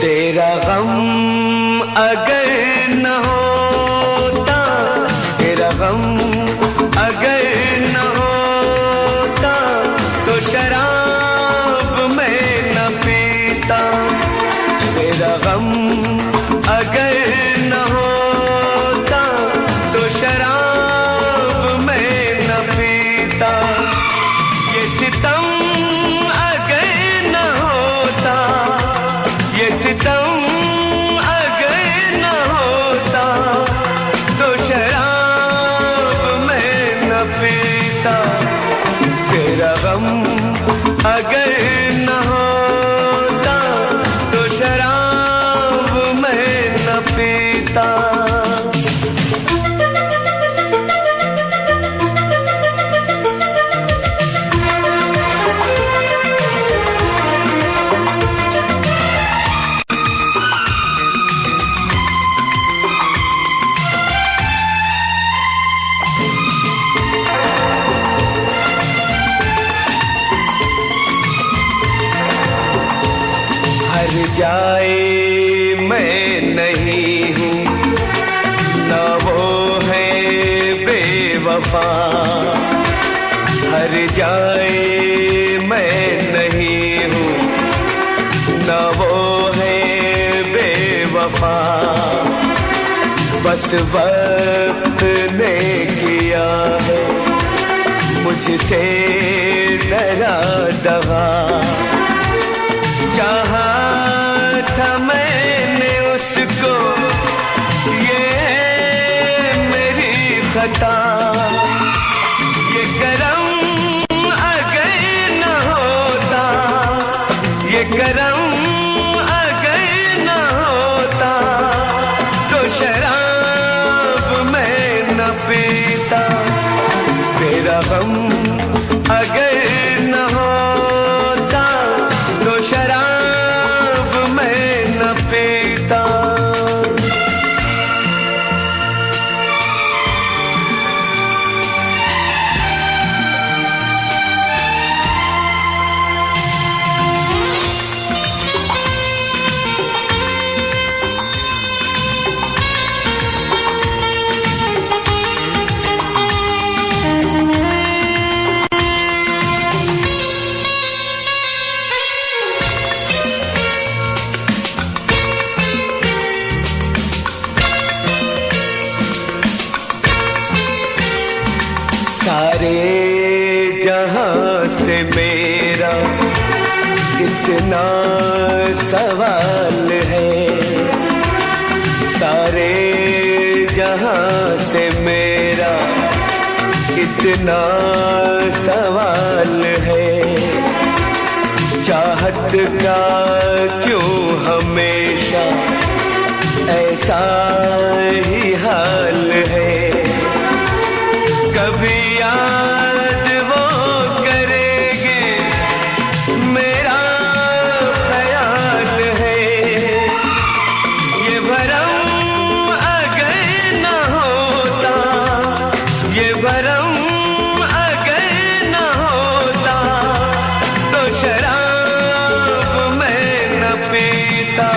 तेरा गम अगर न होता, तेरा गम अगर न होता, तो शराब मैं न पीता। तेरा गम अगर न होता, तो शराब मैं न पीता। ये सितम अगर न होता, ये सितम अगर न होता, तो शराब मैं न पीता। तेरा गम अगर न होता, तो शराब मैं न पीता। हर जाए मैं नहीं हूँ, न वो है बेवफा। हर जाए मैं नहीं हूँ, न वो है बेवफा। बस वक्त ने किया है मुझसे डरा दगा। चाहा था मैंने उसको, ये मेरी खता। ये करम अगर न होता, ये करम अगर न होता, तो शराब मैं न पीता। तेरा गम अगर न होता, तो शराब मैं न पीता। सारे जहां से मेरा इतना सवाल है। सारे जहां से मेरा इतना सवाल है। चाहत का क्यों हमेशा ऐसा ही हाल है। कभी याद वो करेंगे, मेरा ख्याल है। ये भरम अगर न होता, ये भरम अगर न होता, तो शराब मैं न पीता।